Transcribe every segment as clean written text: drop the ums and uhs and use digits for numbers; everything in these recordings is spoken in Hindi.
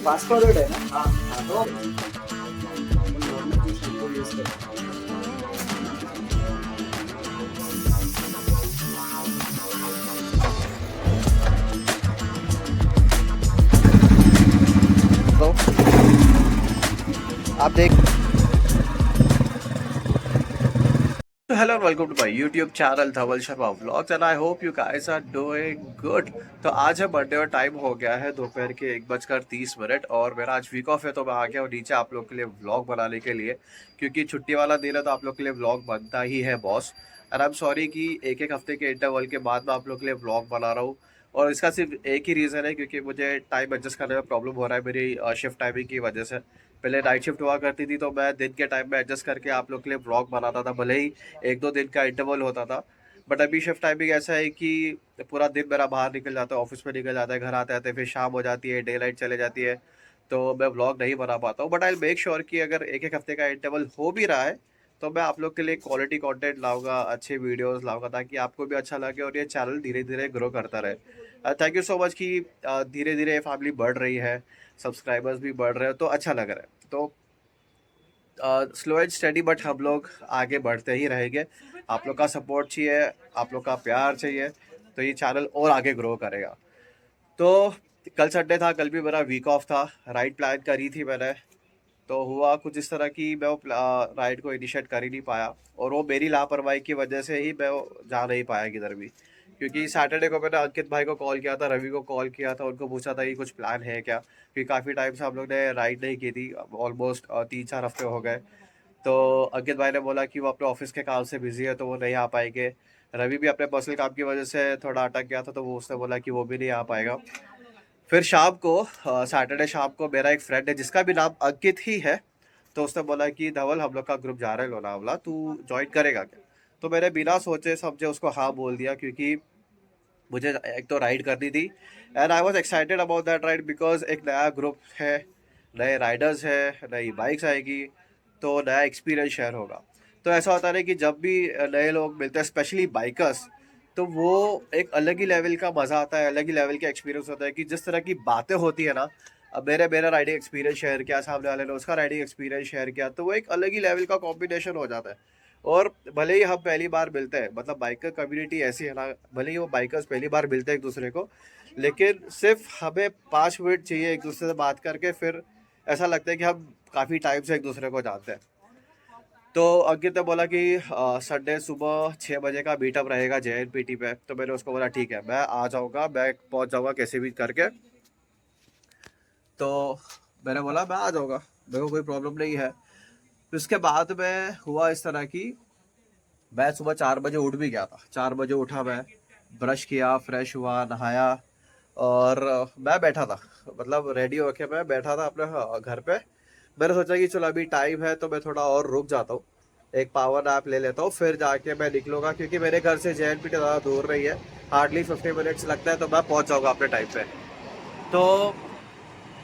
फास्ट फॉरवर्ड है ना? हाँ हाँ तो नॉर्मल शैम्पू यूज करते हैं। तो आप देख So hello and welcome to my YouTube channel Dhaval Sharma vlogs and I hope you guys are doing good. तो आज है मंडे और टाइम हो गया है दोपहर के 1:30 और मेरा आज वीक ऑफ है, तो मैं आ गया हूँ नीचे आप लोग के लिए व्लॉग बनाने के लिए, क्योंकि छुट्टी वाला दिन है तो आप लोग के लिए व्लॉग बनता ही है boss. And I am sorry कि एक एक हफ्ते के इंटरवल के बाद मैं आप लोग के लिए व्लॉग बना रहा हूँ, और इसका सिर्फ एक ही रीज़न है क्योंकि मुझे टाइम एडजस्ट करने में प्रॉब्लम हो रहा है मेरी शिफ्ट टाइमिंग की वजह से। पहले नाइट शिफ्ट हुआ करती थी तो मैं दिन के टाइम में एडजस्ट करके आप लोग के लिए व्लॉग बनाता था, भले ही एक दो दिन का इंटरवल होता था। बट अभी शिफ्ट टाइमिंग ऐसा है कि पूरा दिन मेरा बाहर निकल जाता है, ऑफिस में निकल जाता है, घर आते आते फिर शाम हो जाती है, डे लाइट चले जाती है, तो मैं व्लॉग नहीं बना पाता हूँ। बट आई मेक श्योर कि अगर एक एक हफ्ते का इंटरवल हो भी रहा है तो मैं आप लोग के लिए क्वालिटी कंटेंट लाऊंगा, अच्छे वीडियोस लाऊंगा, ताकि आपको भी अच्छा लगे और ये चैनल धीरे धीरे ग्रो करता रहे। थैंक यू सो मच कि धीरे धीरे फैमिली बढ़ रही है, सब्सक्राइबर्स भी बढ़ रहे हैं, तो अच्छा लग रहा है। तो स्लो एंड स्टडी बट हम लोग आगे बढ़ते ही रहेंगे। आप लोग का सपोर्ट चाहिए, आप लोग का प्यार चाहिए, तो ये चैनल और आगे ग्रो करेगा। तो कल संडे था, कल भी मेरा वीक ऑफ था, राइड प्लान करी थी मैंने, तो हुआ कुछ इस तरह कि मैं वो राइड को इनिशिएट कर ही नहीं पाया, और वो मेरी लापरवाही की वजह से ही मैं वो जा नहीं पाया किधर भी। क्योंकि सैटरडे को मैंने अंकित भाई को कॉल किया था, रवि को कॉल किया था, उनको पूछा था कि कुछ प्लान है क्या, क्योंकि काफ़ी टाइम से हम लोग ने राइड नहीं की थी, ऑलमोस्ट 3-4 हफ्ते हो गए। तो अंकित भाई ने बोला कि वो अपने ऑफिस के काम से बिजी है तो वो नहीं आ पाएंगे। रवि भी अपने पर्सनल काम की वजह से थोड़ा अटक गया था, तो वो उसने बोला कि वो भी नहीं आ पाएगा। फिर शाम को सैटरडे शाम को मेरा एक फ्रेंड है जिसका भी नाम अंकित ही है, तो उसने बोला कि धवल हम लोग का ग्रुप जा रहा है लोनावला, तू ज्वाइन करेगा क्या? तो मैंने बिना सोचे समझे उसको हाँ बोल दिया, क्योंकि मुझे एक तो राइड करनी थी and I was excited about that ride, because एक नया ग्रुप है, नए राइडर्स है, नई बाइक्स आएगी, तो नया एक्सपीरियंस शेयर होगा। तो ऐसा होता है कि जब भी नए लोग मिलते हैं, स्पेशली बाइकर्स, तो वो एक अलग ही लेवल का मज़ा आता है, अलग ही लेवल का एक्सपीरियंस होता है कि जिस तरह की बातें होती है ना। अब मेरा राइडिंग एक्सपीरियंस शेयर किया, सामने वाले ने उसका राइडिंग एक्सपीरियंस शेयर किया, तो वो एक अलग ही लेवल का कॉम्बिनेशन हो जाता है। और भले ही हम पहली बार मिलते हैं, मतलब बाइकर कम्युनिटी ऐसी है ना, भले ही वो बाइकर्स पहली बार मिलते हैं एक दूसरे को, लेकिन सिर्फ हमें 5 मिनट चाहिए एक दूसरे से बात करके, फिर ऐसा लगता है कि हम काफ़ी टाइम से एक दूसरे को जानते हैं। तो अंकित ने बोला कि संडे सुबह 6 बजे का मीटअप रहेगा JNPT पे, तो मैंने उसको बोला ठीक है, मैं आ जाऊँगा, मैं पहुँच जाऊँगा कैसे भी करके। तो मैंने बोला मैं आ जाऊँगा, मेरे को कोई प्रॉब्लम नहीं है। फिर उसके बाद में हुआ इस तरह की, मैं सुबह 4 बजे उठ भी गया था, 4 बजे उठा मैं, ब्रश किया, फ्रेश हुआ, नहाया, और मैं बैठा था, मतलब रेडी होके मैं बैठा था अपने घर पे। मैंने सोचा कि चलो अभी टाइम है तो मैं थोड़ा और रुक जाता हूँ, एक पावर नैप ले लेता हूँ, फिर जाके मैं निकलूंगा, क्योंकि मेरे घर से JNPT ज़्यादा दूर नहीं है, हार्डली 50 मिनट्स लगता है, तो मैं पहुँच जाऊँगा अपने टाइम पे। तो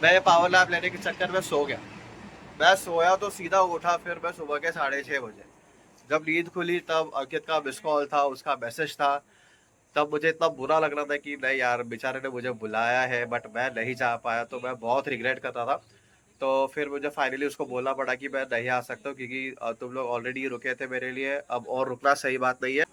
मैं पावर नैप लेने के चक्कर में सो गया। मैं सोया तो सीधा उठा फिर मैं सुबह के 6:30 बजे, जब नींद खुली तब अंकित का मिस कॉल था, उसका मैसेज था। तब मुझे इतना बुरा लग रहा था कि नहीं यार, बेचारे ने मुझे बुलाया है बट मैं नहीं जा पाया, तो मैं बहुत रिग्रेट करता था। तो फिर मुझे फाइनली उसको बोलना पड़ा कि मैं नहीं आ सकता हूँ, क्योंकि तुम लोग ऑलरेडी रुके थे मेरे लिए, अब और रुकना सही बात नहीं है।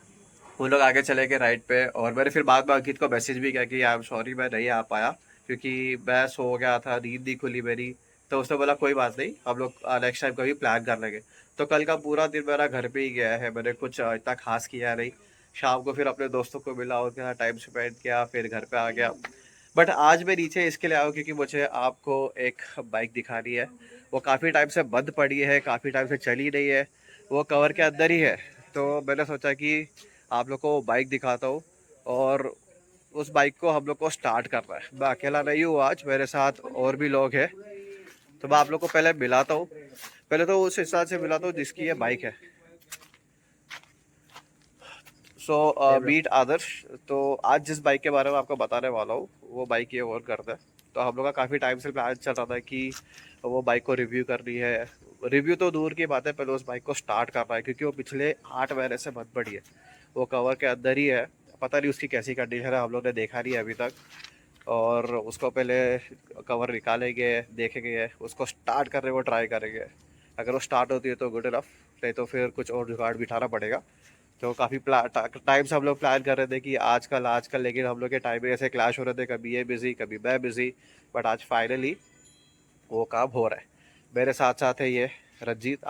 वो लोग आगे चले गए राइड पे, और मैंने फिर बाद में अंकित को मैसेज भी किया कि आई एम सॉरी मैं नहीं आ पाया, क्योंकि मैं सो गया था, नींद नहीं खुली मेरी। तो उसने बोला कोई बात नहीं, हम लोग नेक्स्ट टाइम कभी प्लान कर लेंगे। तो कल का पूरा दिन मेरा घर पे ही गया है, मैंने कुछ इतना खास किया नहीं। शाम को फिर अपने दोस्तों को मिला, उनके साथ टाइम स्पेंड किया, फिर घर पे आ गया। बट आज मैं नीचे इसके लिए आया हूँ क्योंकि मुझे आपको एक बाइक दिखानी है। वो काफ़ी टाइम से बंद पड़ी है, काफ़ी टाइम से चली नहीं है, वो कवर के अंदर ही है। तो मैंने सोचा कि आप लोग को बाइक दिखाता हूँ, और उस बाइक को हम लोग को स्टार्ट करना है। मैं अकेला नहीं हूँ आज, मेरे साथ और भी लोग हैं, तो मैं आप लोग को पहले मिलाता हूँ। पहले तो उस हिसाब से मिलाता हूँ जिसकी ये बाइक है। सो मीट आदर्श। तो आज जिस बाइक के बारे में आपको बताने वाला हूँ वो बाइक ये और करता है। तो हम लोग का काफ़ी टाइम से प्लान चल रहा था कि वो बाइक को रिव्यू करनी है। रिव्यू तो दूर की बात है, पहले उस बाइक को स्टार्ट करना है, क्योंकि वो पिछले 8 महीने से बंद पड़ी है, वो कवर के अंदर ही है। पता नहीं उसकी कैसी कंडीशन है, हम लोग ने देखा नहीं है अभी तक। और उसको पहले कवर निकालेंगे, देखेंगे, उसको स्टार्ट करने को ट्राई करेंगे। अगर वो स्टार्ट होती है तो गुड इनफ, नहीं तो फिर कुछ और जुगाड़ बिठाना पड़ेगा। तो काफ़ी टाइम से हम लोग प्लान कर रहे थे कि आजकल आजकल, लेकिन हम लोग के टाइम में ऐसे क्लैश हो रहे थे, कभी ये बिज़ी कभी मैं बिज़ी, बट आज फाइनली वो काम हो रहा है। मेरे साथ साथ है ये रंजीत।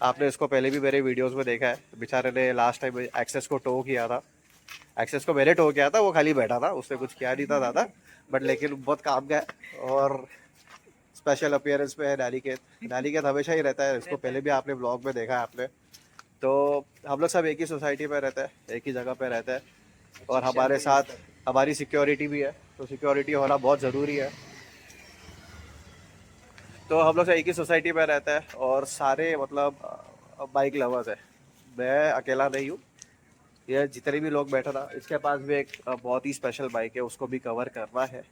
आपने इसको पहले भी मेरे वीडियोस में देखा है, बेचारे ने लास्ट टाइम एक्सेस को टो किया था। एक्सेस को मैंने टो किया था, वो खाली बैठा था, उसने कुछ किया नहीं था ज़्यादा, बट लेकिन बहुत काम का है। और स्पेशल अपीयरेंस पे है नारिकेत। नारिकेत हमेशा ही रहता है, इसको पहले भी आपने ब्लॉग में देखा है आपने। तो हम लोग सब एक ही सोसाइटी पे रहते हैं, एक ही जगह पे रहते हैं, और हमारे साथ हमारी सिक्योरिटी भी है, तो सिक्योरिटी होना बहुत ज़रूरी है। तो हम लोग सब एक ही सोसाइटी में रहते हैं और सारे मतलब बाइक लवर्स है। मैं अकेला नहीं हूँ, ये जितने भी लोग बैठे ना, इसके पास भी एक बहुत ही स्पेशल बाइक है, उसको भी कवर करना है।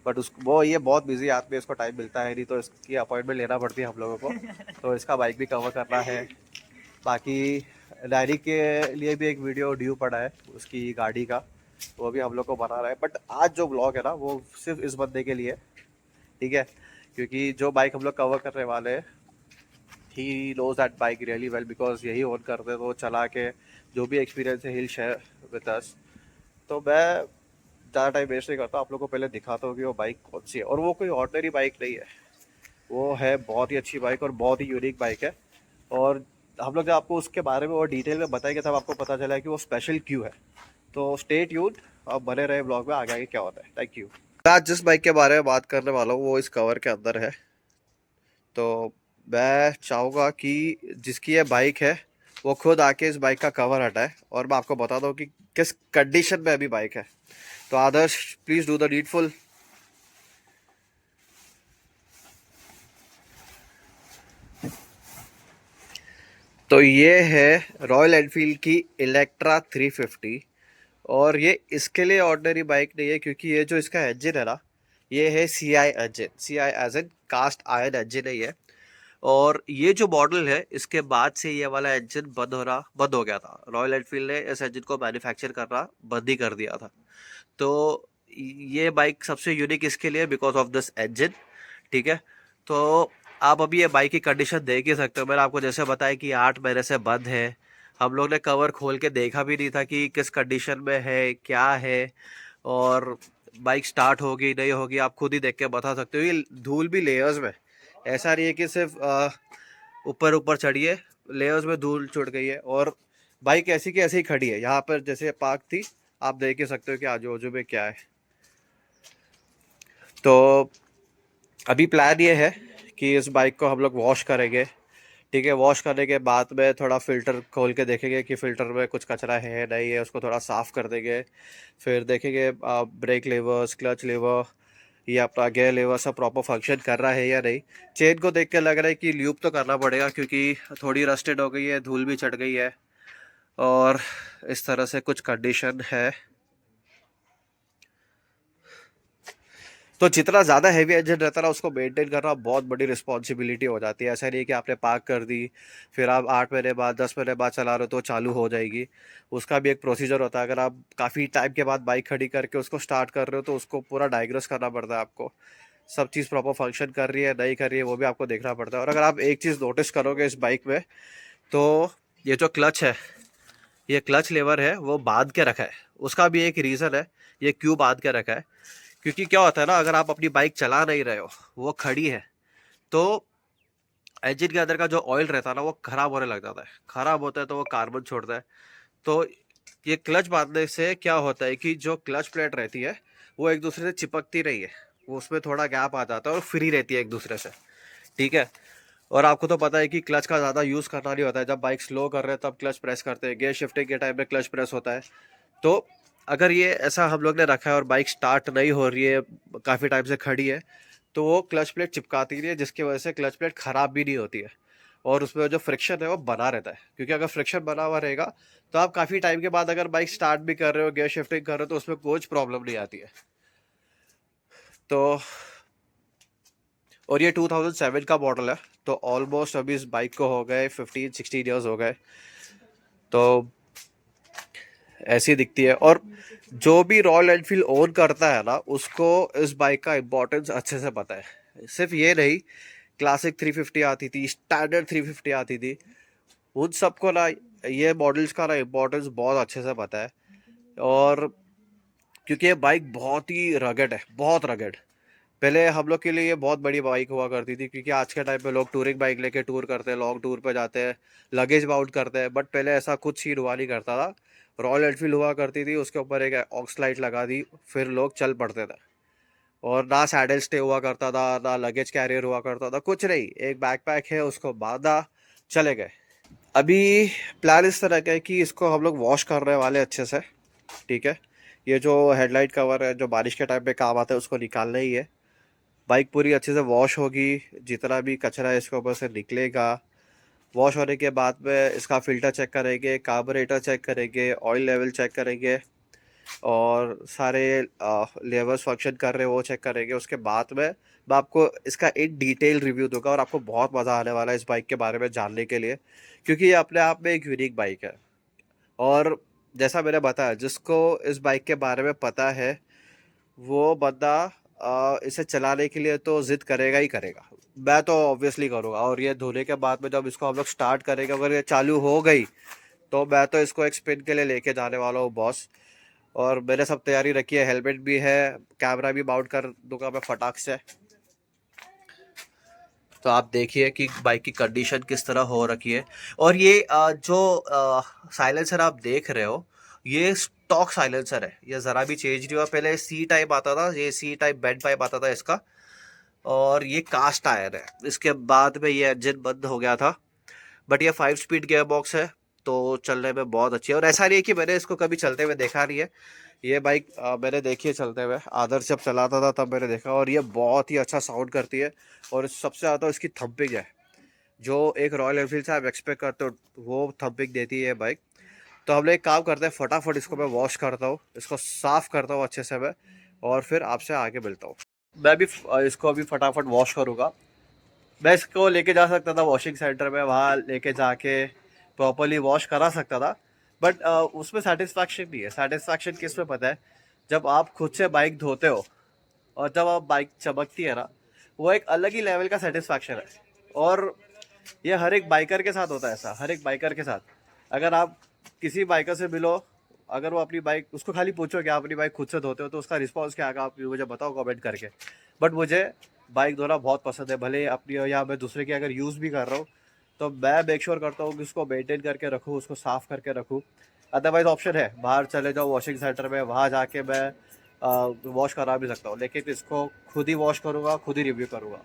बट उस वो ये बहुत बिजी आदमी है, इसको टाइम मिलता है नहीं, तो इसकी अपॉइंटमेंट लेना पड़ती है हम लोगों को। तो इसका बाइक भी कवर करना है। बाकी डायरी के लिए भी एक वीडियो ड्यू पड़ा है उसकी गाड़ी का, वो भी हम लोग को बना रहा है। बट आज जो ब्लॉग है ना, वो सिर्फ इस बंदे के लिए, ठीक है, क्योंकि जो बाइक हम लोग कवर करने वाले हैं, he knows that bike really well, because यही ओन करते, तो चला के जो भी एक्सपीरियंस है, ही शेयर विद अस। तो मैं ज़्यादा टाइम वेस्ट नहीं करता, आप लोग को पहले दिखाता हूँ कि वो बाइक कौन सी है। और वो कोई ऑर्डिनरी बाइक नहीं है, वो है बहुत ही अच्छी बाइक और बहुत ही यूनिक बाइक है। और हम लोग जब आपको उसके बारे में और डिटेल में बताएंगे, तब आपको पता चला कि वो स्पेशल क्यों है। तो स्टे ट्यून्ड, आप बने रहे ब्लॉग में, आगे आगे क्या होता है। Thank you. आज जिस बाइक के बारे में बात करने वाला हूँ वो इस कवर के अंदर है। तो मैं चाहूँगा कि जिसकी ये बाइक है वो खुद आके इस बाइक का कवर हटाए और मैं आपको बता दूँ कि किस कंडीशन में अभी बाइक है। तो आदर्श, प्लीज़ डू द नीडफुल। तो ये है रॉयल एनफील्ड की इलेक्ट्रा 350। और ये इसके लिए ऑर्डिनरी बाइक नहीं है, क्योंकि ये जो इसका इंजन है ना, ये है C I engine. C I as an cast iron engine है ये। और ये जो मॉडल है, इसके बाद से ये वाला इंजन बंद हो गया था। रॉयल एनफील्ड ने इस इंजन को मैन्युफैक्चर करना बंद ही कर दिया था। तो ये बाइक सबसे यूनिक इसके लिए बिकॉज ऑफ दिस इंजन, ठीक है। तो आप अभी ये बाइक की कंडीशन देख ही सकते हो। मैंने आपको जैसे बताया कि 8 महीने से बंद है। हम लोग ने कवर खोल के देखा भी नहीं था कि किस कंडीशन में है, क्या है। और बाइक स्टार्ट होगी नहीं होगी आप खुद ही देख के बता सकते हो। ये धूल भी लेयर्स में, ऐसा नहीं है कि सिर्फ ऊपर ऊपर चढ़ी है, लेयर्स में धूल चढ़ गई है। और बाइक ऐसी की ऐसी ही खड़ी है यहाँ पर जैसे पार्क थी। आप देख ही सकते हो कि आजू बाजू में क्या है। तो अभी प्लान ये है कि इस बाइक को हम लोग वॉश करेंगे, ठीक है। वॉश करने के बाद में थोड़ा फ़िल्टर खोल के देखेंगे कि फ़िल्टर में कुछ कचरा है नहीं है, उसको थोड़ा साफ़ कर देंगे। फिर देखेंगे ब्रेक लेवर्स, क्लच लेवर, ये अपना गियर लेवर सब प्रॉपर फंक्शन कर रहा है या नहीं। चेन को देख के लग रहा है कि ल्यूब तो करना पड़ेगा, क्योंकि थोड़ी रस्टेड हो गई है, धूल भी चढ़ गई है। और इस तरह से कुछ कंडीशन है। तो जितना ज़्यादा हैवी इंजन रहता है ना, उसको मेंटेन करना बहुत बड़ी रिस्पॉन्सिबिलिटी हो जाती है। ऐसा नहीं है कि आपने पार्क कर दी, फिर आप 8 महीने बाद 10 महीने बाद चला रहे हो तो चालू हो जाएगी। उसका भी एक प्रोसीजर होता है। अगर आप काफ़ी टाइम के बाद बाइक खड़ी करके उसको स्टार्ट कर रहे हो तो उसको पूरा डायग्नोस करना पड़ता है आपको। सब चीज़ प्रॉपर फंक्शन कर रही है नहीं कर रही है वो भी आपको देखना पड़ता है। और अगर आप एक चीज़ नोटिस करोगे इस बाइक में, तो ये जो क्लच है, ये क्लच लेवर है वो बांध के रखा है। उसका भी एक रीज़न है ये क्यों बांध के रखा है। क्योंकि क्या होता है ना, अगर आप अपनी बाइक चला नहीं रहे हो, वो खड़ी है, तो इंजन के अंदर का जो ऑयल रहता है ना, वो खराब होने लग जाता है। खराब होता है तो वो कार्बन छोड़ता है। तो ये क्लच बांधने से क्या होता है कि जो क्लच प्लेट रहती है वो एक दूसरे से चिपकती नहीं है, वो उसमें थोड़ा गैप आ जाता है और फ्री रहती है एक दूसरे से, ठीक है। और आपको तो पता है कि क्लच का ज़्यादा यूज़ करना नहीं होता है। जब बाइक स्लो कर रहे हैं तब क्लच प्रेस करते हैं, गियर शिफ्टिंग के टाइम में क्लच प्रेस होता है। तो अगर ये ऐसा हम लोग ने रखा है और बाइक स्टार्ट नहीं हो रही है, काफ़ी टाइम से खड़ी है, तो वो क्लच प्लेट चिपकाती नहीं है, जिसकी वजह से क्लच प्लेट ख़राब भी नहीं होती है। और उसमें जो फ्रिक्शन है वो बना रहता है, क्योंकि अगर फ्रिक्शन बना हुआ रहेगा तो आप काफ़ी टाइम के बाद अगर बाइक स्टार्ट भी कर रहे हो, गियर शिफ्टिंग कर रहे हो, तो उसमें कुछ प्रॉब्लम नहीं आती है। तो और ये 2007 का मॉडल है, तो ऑलमोस्ट अभी इस बाइक को हो गए 15-16 ईयर्स हो गए। तो ऐसी दिखती है। और जो भी रॉयल एनफील्ड ओन करता है ना, उसको इस बाइक का इम्पोर्टेंस अच्छे से पता है। सिर्फ ये नहीं, क्लासिक 350 आती थी, स्टैंडर्ड 350 आती थी, उन सबको ना ये मॉडल्स का ना इम्पोर्टेंस बहुत अच्छे से पता है। और क्योंकि ये बाइक बहुत ही रगड है, बहुत रगड। पहले हम लोग के लिए ये बहुत बड़ी बाइक हुआ करती थी, क्योंकि आज के टाइम पे लोग टूरिंग बाइक लेके टूर करते हैं, लॉन्ग टूर पे जाते हैं, लगेज बाउंड करते हैं। बट पहले ऐसा कुछ ही हुआ नहीं करता था। रॉयल एनफील्ड हुआ करती थी, उसके ऊपर एक ऑक्स लाइट लगा दी, फिर लोग चल पड़ते थे। और ना सैडल स्टे हुआ करता था, ना लगेज कैरियर हुआ करता था, कुछ नहीं, एक बैकपैक है, उसको बांधा, चले गए। अभी प्लान इस तरह का है कि इसको हम लोग वॉश करने वाले अच्छे से, ठीक है। ये जो हेडलाइट कवर है, जो बारिश के टाइम पे काम आता है, उसको निकालना ही है। बाइक पूरी अच्छे से वॉश होगी, जितना भी कचरा है इसके ऊपर से निकलेगा। वॉश होने के बाद में इसका फ़िल्टर चेक करेंगे, कार्बोरेटर चेक करेंगे, ऑयल लेवल चेक करेंगे, और सारे लेवर्स फंक्शन कर रहे हैं वो चेक करेंगे। उसके बाद में मैं आपको इसका एक डिटेल रिव्यू दूंगा, और आपको बहुत मज़ा आने वाला है इस बाइक के बारे में जानने के लिए, क्योंकि ये अपने आप में एक यूनिक बाइक है। और जैसा मैंने बताया, जिसको इस बाइक के बारे में पता है, वो बंदा इसे चलाने के लिए तो ज़िद करेगा ही करेगा। मैं तो ऑब्वियसली करूँगा। और ये धोने के बाद में जब इसको हम लोग स्टार्ट करेंगे, अगर ये चालू हो गई, तो मैं तो इसको एक स्पिन के लिए लेके जाने वाला हूँ बॉस। और मैंने सब तैयारी रखी है, हेलमेट भी है, कैमरा भी माउंट कर दूंगा मैं फटाक से। तो आप देखिए कि बाइक की कंडीशन किस तरह हो रखी है। और ये जो साइलेंसर आप देख रहे हो, ये स्टॉक साइलेंसर है, ये ज़रा भी चेंज नहीं हुआ। पहले सी टाइप आता था, ये सी टाइप बेड पाइप आता था इसका। और ये कास्ट आयर है, इसके बाद में ये इंजन बंद हो गया था। बट ये 5 स्पीड गियर बॉक्स है, तो चलने में बहुत अच्छी है। और ऐसा नहीं है कि मैंने इसको कभी चलते हुए देखा नहीं है। ये बाइक मैंने देखी है चलते हुए, आदर्श जब चलाता था तब मैंने देखा, और ये बहुत ही अच्छा साउंड करती है। और सबसे ज़्यादा इसकी थम्पिंग है, जो एक रॉयल एनफील्ड से आप एक्सपेक्ट करते हो, वो थम्पिंग देती है ये बाइक। तो हम लोग एक काम करते हैं, फटाफट इसको मैं वॉश करता हूँ, इसको साफ़ करता हूँ अच्छे से मैं, और फिर आपसे आगे मिलता हूँ। मैं भी इसको अभी फटाफट वॉश करूँगा। मैं इसको लेके जा सकता था वॉशिंग सेंटर में, वहाँ लेके जाके प्रॉपरली वॉश करा सकता था। बट उसमें सेटिस्फैक्शन नहीं है। सेटिस्फैक्शन किस में पता है, जब आप खुद से बाइक धोते हो और जब आप बाइक चमकती है ना, वो एक अलग ही लेवल का सेटिस्फैक्शन है। और ये हर एक बाइकर के साथ होता है ऐसा, हर एक बाइकर के साथ। अगर आप किसी बाइकर से मिलो, अगर वो अपनी बाइक, उसको खाली पूछो कि आप अपनी बाइक खुद से धोते हो, तो उसका रिस्पॉन्स क्या आएगा आप मुझे बताओ कमेंट करके। बट मुझे बाइक धोना बहुत पसंद है, भले अपनी हो या मैं दूसरे की अगर यूज़ भी कर रहा हूँ, तो मैं मेक श्योर करता हूँ कि उसको मेंटेन करके रखूँ, उसको साफ़ करके रखूँ। अदरवाइज ऑप्शन है, बाहर चले जाओ वॉशिंग सेंटर में, वहाँ जाके मैं वॉश करा भी सकता हूँ, लेकिन इसको खुद ही वॉश करूँगा, खुद ही रिव्यू करूँगा।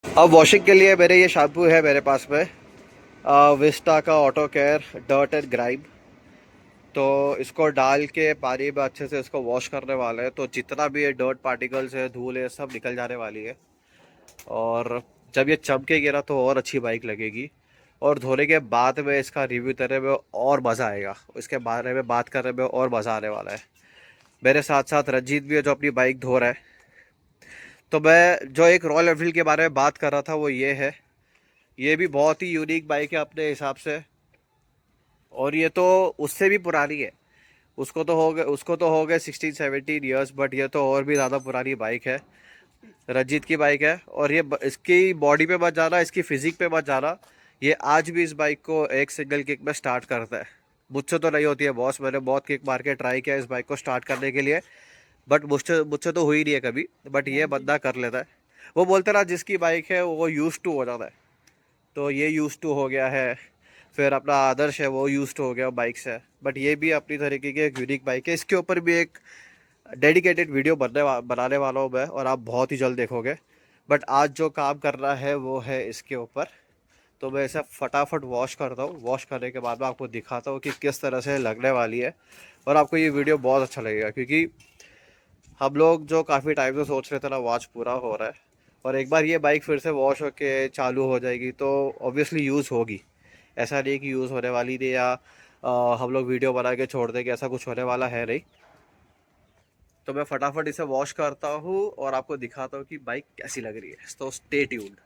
अब वॉशिंग के लिए मेरे ये शैम्पू है मेरे पास में, विस्टा का auto care dirt and grime. तो इसको डाल के पानी में अच्छे से इसको वॉश करने वाला है, तो जितना भी ये डर्ट पार्टिकल्स है, धूल है, सब निकल जाने वाली है। और जब ये चमकेगी ना, तो और अच्छी बाइक लगेगी। और धोने के बाद में इसका रिव्यू करने में और मज़ा आएगा, इसके बारे में बात करने में और मज़ा आने वाला है। मेरे साथ साथ रंजीत भी है, जो अपनी बाइक धो रहा है। तो मैं जो एक रॉयल एनफील्ड के बारे में बात कर रहा था, वो ये है। ये भी बहुत ही यूनिक बाइक है अपने हिसाब से, और ये तो उससे भी पुरानी है। उसको तो हो गए 16-17 ईयर्स, बट ये तो और भी ज़्यादा पुरानी बाइक है, रंजीत की बाइक है। और ये इसकी बॉडी पे मत जाना, इसकी फिजिक पे मत जाना, ये आज भी इस बाइक को एक सिंगल किक में स्टार्ट करता है। मुझसे तो नहीं होती है बॉस, मैंने बहुत किक मार के ट्राई किया इस बाइक को स्टार्ट करने के लिए, बट मुझसे मुझसे तो हुई नहीं है कभी। बट ये बंदा कर लेता है। वो बोलते ना, जिसकी बाइक है वो यूज टू हो जाता है, तो ये यूज टू हो गया है। फिर अपना आदर्श है, वो यूज टू हो गया बाइक से। बट ये भी अपनी तरीके की एक यूनिक बाइक है, इसके ऊपर भी एक डेडिकेटेड वीडियो बनाने वाला हूँ मैं, और आप बहुत ही जल्द देखोगे। बट आज जो काम करना है वो है इसके ऊपर। तो मैं इसे फटाफट वॉश करता हूँ, वॉश करने के बाद मैं आपको दिखाता हूँ कि किस तरह से लगने वाली है। और आपको ये वीडियो बहुत अच्छा लगेगा, क्योंकि हम लोग जो काफ़ी टाइम से सोच रहे थे ना, वॉच पूरा हो रहा है। और एक बार ये बाइक फिर से वॉश होके चालू हो जाएगी, तो ऑब्वियसली यूज़ होगी। ऐसा नहीं कि यूज़ होने वाली नहीं, या हम लोग वीडियो बना के छोड़ देंगे, ऐसा कुछ होने वाला है नहीं। तो मैं फटाफट इसे वॉश करता हूँ और आपको दिखाता हूँ कि बाइक कैसी लग रही है। तो स्टे ट्यून्ड।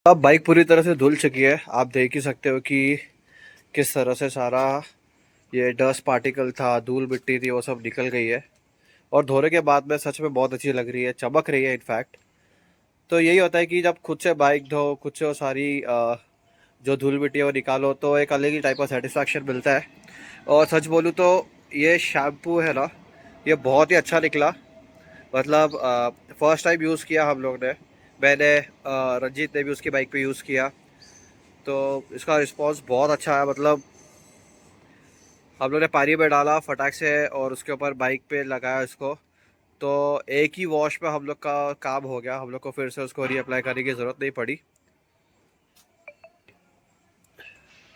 अब बाइक पूरी तरह से धुल चुकी है, आप देख ही सकते हो कि किस तरह से सारा ये डस्ट पार्टिकल था, धूल मिट्टी थी, वो सब निकल गई है। और धोने के बाद में सच में बहुत अच्छी लग रही है, चमक रही है इनफैक्ट। तो यही होता है कि जब खुद से बाइक धो, खुद से वो सारी जो धूल मिट्टी है वो निकालो, तो एक अलग ही टाइप का सेटिस्फैक्शन मिलता है। और सच बोलूँ तो ये शैम्पू है ना, ये बहुत ही अच्छा निकला। मतलब फर्स्ट टाइम यूज़ किया हम लोग ने, मैंने रंजीत ने भी उसकी बाइक पे यूज़ किया, तो इसका रिस्पांस बहुत अच्छा है। मतलब हम लोग ने पानी में डाला फटाक से और उसके ऊपर बाइक पे लगाया इसको, तो एक ही वॉश में हम लोग का काम हो गया। हम लोग को फिर से उसको रीअप्लाई करने की ज़रूरत नहीं पड़ी।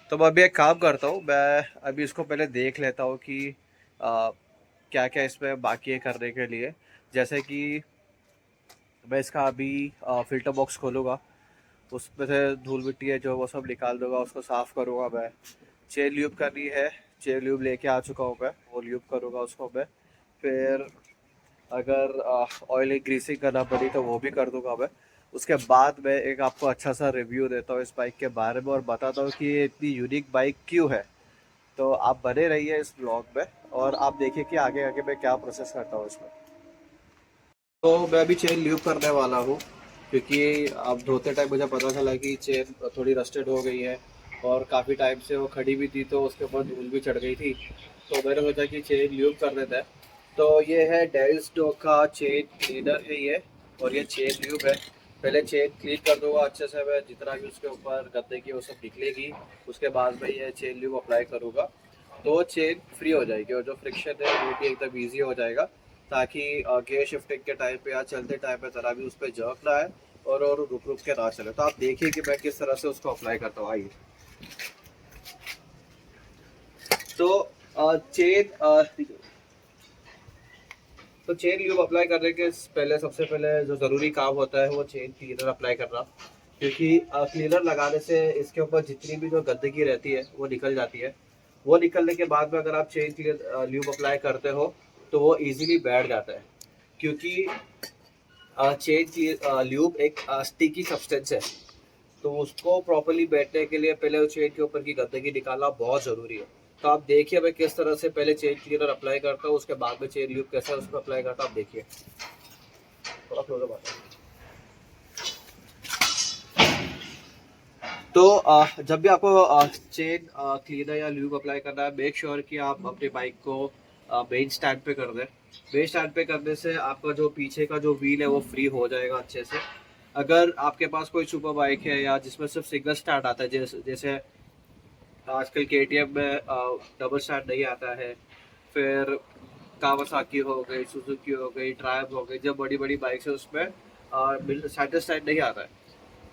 तो मैं अभी एक काम करता हूँ, मैं अभी इसको पहले देख लेता हूँ कि क्या क्या इसमें बाकी है करने के लिए। जैसे कि मैं इसका अभी फ़िल्टर बॉक्स खोलूँगा, उसमें से धूल मिट्टी है जो वो सब निकाल दूँगा, उसको साफ़ करूँगा मैं। चेन ल्यूब करनी है, चेन ल्यूब लेके आ चुका हूँ मैं, वो ल्यूब करूँगा उसको मैं। फिर अगर ऑयल ग्रीसिंग करना पड़ी तो वो भी कर दूंगा मैं। उसके बाद मैं एक आपको अच्छा सा रिव्यू देता हूँ इस बाइक के बारे में और बताता हूँ कि ये इतनी यूनिक बाइक क्यों है। तो आप बने रहिए इस ब्लॉग में और आप देखिए कि आगे आगे मैं क्या प्रोसेस करता हूँ इसमें। तो मैं अभी चेन ल्यूब करने वाला हूँ, क्योंकि अब धोते टाइम मुझे पता चला कि चेन थोड़ी रस्टेड हो गई है और काफ़ी टाइम से वो खड़ी भी थी, तो उसके ऊपर धूल भी चढ़ गई थी। तो मैंने सोचा कि चेन ल्यूब कर देता है। तो ये है डेल स्टोक का चेन क्लीनर है ये, और ये चेन ल्यूब है। पहले चेन क्लीन कर दूंगा अच्छे से मैं, जितना भी उसके ऊपर गंदगी की वो सब निकलेगी। उसके बाद मैं ये चेन ल्यूब अप्लाई करूँगा, तो चेन फ्री हो जाएगी और जो फ्रिक्शन है वो भी एकदम ईजी हो जाएगा, ताकि गियर शिफ्टिंग के टाइम पे या चलते टाइम पे ज़रा भी उस पर जर्क ना आए और रुक रुक के ना चले। तो आप देखिए कि मैं किस तरह से उसको अप्लाई करता हूँ। आइए। तो चेन तो चेन ल्यूब अप्लाई करने के पहले सबसे पहले जो ज़रूरी काम होता है वो चेन क्लीनर अप्लाई करना, क्योंकि क्लीनर लगाने से इसके ऊपर जितनी भी जो गंदगी रहती है वो निकल जाती है। वो निकलने के बाद में अगर आप चेन क्लीनर ल्यूब अप्लाई करते हो तो वो इजीली बैठ जाता है, क्योंकि चेन की ल्यूब एक स्टिकी सब्सटेंस है। तो उसको प्रॉपर्ली बैठने के लिए पहले उस चेन के ऊपर की गंदगी निकालना बहुत ज़रूरी है। तो आप देखिए मैं किस तरह से पहले चेन क्लीनर अप्लाई करता हूँ, उसके बाद में चेन ल्यूब कैसे उसको अप्लाई करता हूँ, आप देखिए। थोड़ा क्लोजअप आता है। तो जब भी आपको चेन क्लीनर या ल्यूब अप्लाई करना है, मेक श्योर कि आप अपनी बाइक को मेन स्टैंड पे कर दें। मेन स्टैंड पे करने से आपका जो पीछे का जो व्हील है वो फ्री हो जाएगा अच्छे से। अगर आपके पास कोई सुपर बाइक है या जिसमें सिर्फ सिंगल स्टैंड आता है, जैसे आजकल KTM में डबल स्टैंड नहीं आता है, फिर कावासाकी हो गई, सुजुकी हो गई, ट्रायम्फ हो गई, जब बड़ी बड़ी बाइक्स है उसमें सेंटर स्टैंड नहीं आता है,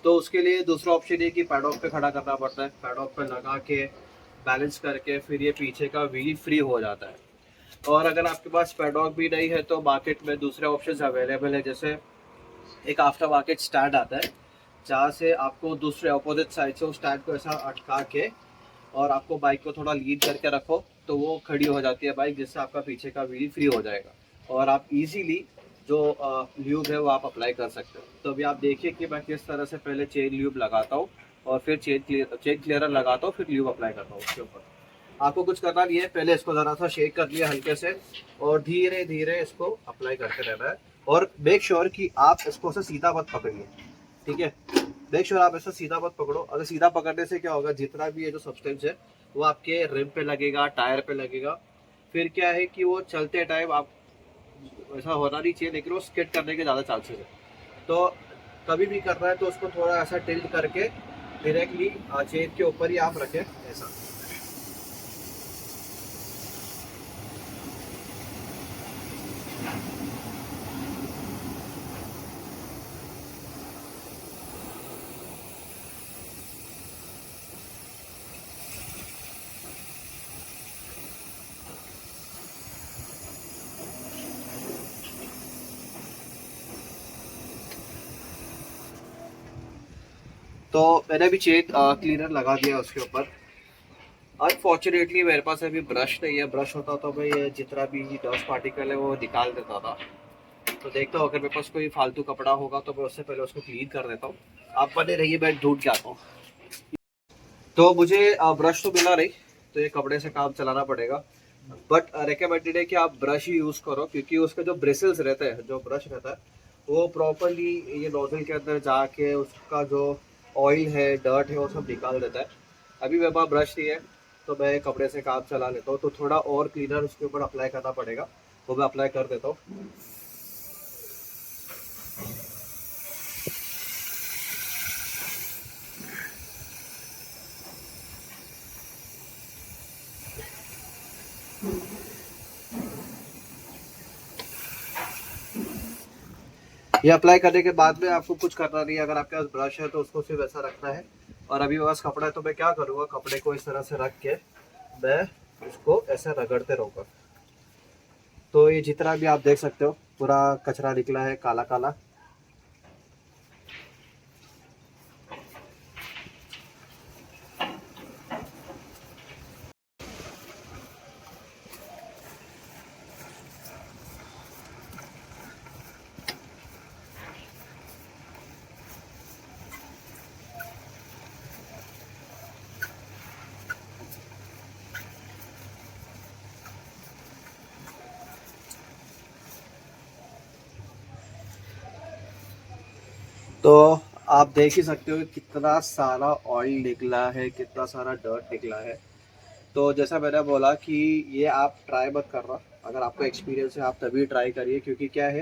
तो उसके लिए दूसरा ऑप्शन ये कि पैडॉक पे खड़ा करना पड़ता है। पैडॉक पे लगा के बैलेंस करके फिर ये पीछे का व्हील फ्री हो जाता है। और अगर आपके पास पैडॉक भी नहीं है तो मार्केट में दूसरे ऑप्शंस अवेलेबल है, जैसे एक आफ्टर मार्केट स्टैंड आता है, जहाँ से आपको दूसरे अपोजिट साइड से उस स्टैंड को ऐसा अटका के और आपको बाइक को थोड़ा लीड करके रखो तो वो खड़ी हो जाती है बाइक, जिससे आपका पीछे का व्हील फ्री हो जाएगा और आप इजीली जो ल्यूब है वो आप अप्लाई कर सकते हो। तो अभी आप देखिए कि मैं किस तरह से पहले चेन ल्यूब लगाता हूँ और फिर चेन क्लियरर लगाता हूँ, फिर ल्यूब अप्लाई करता हूँ उसके ऊपर। आपको कुछ करना नहीं है, पहले इसको ज़रा सा शेक कर लिया हल्के से और धीरे धीरे इसको अप्लाई करते रहना है। और मेक श्योर कि आप इसको से सीधा मत पकड़िए, ठीक है। मेक श्योर आप इसको सीधा मत पकड़ो। अगर सीधा पकड़ने से क्या होगा, जितना भी ये जो सब्सटेंस है वो आपके रिम पे लगेगा, टायर पे लगेगा। फिर क्या है कि वो चलते टाइम आप, ऐसा होना नहीं चाहिए लेकिन वो स्किड करने के ज़्यादा चांसेस है। तो कभी भी करना है तो उसको थोड़ा ऐसा टिल्ट करके डायरेक्टली चेन के ऊपर ही आप रखें ऐसा। तो मैंने भी चेन क्लीनर लगा दिया उसके ऊपर। अनफॉर्चुनेटली मेरे पास अभी ब्रश नहीं है, ब्रश होता तो मैं ये जितना भी डस्ट पार्टिकल है वो निकाल देता था। तो देखता हूँ अगर मेरे पास कोई फालतू कपड़ा होगा तो मैं उससे पहले उसको क्लीन कर देता हूँ। आप बने रहिए, मैं ढूंढ के आता हूँ। तो मुझे ब्रश तो मिला नहीं, तो ये कपड़े से काम चलाना पड़ेगा। बट रिकमेंडेड है कि आप ब्रश ही यूज़ करो, क्योंकि उसके जो ब्रिसल्स रहते हैं, जो ब्रश रहता है, वो प्रॉपरली ये नोजल के अंदर जाके उसका जो ऑयल है, डर्ट है, वो सब निकाल देता है। अभी मेरे पास ब्रश नहीं है, तो मैं कपड़े से काम चला लेता हूँ। तो थोड़ा और क्लीनर उसके ऊपर अप्लाई करना पड़ेगा, वो मैं अप्लाई कर देता हूँ। ये अप्लाई करने के बाद में आपको कुछ करना नहीं है। अगर आपके पास ब्रश है तो उसको सिर्फ ऐसा रखना है। और अभी मेरे पास कपड़ा है, तो मैं क्या करूँगा, कपड़े को इस तरह से रख के मैं इसको ऐसे रगड़ते रहूँगा। तो ये जितना भी आप देख सकते हो, पूरा कचरा निकला है, काला काला। तो आप देख ही सकते हो कि कितना सारा ऑयल निकला है, कितना सारा डर्ट निकला है। तो जैसा मैंने बोला कि ये आप ट्राई मत करना। अगर आपको एक्सपीरियंस है आप तभी ट्राई करिए, क्योंकि क्या है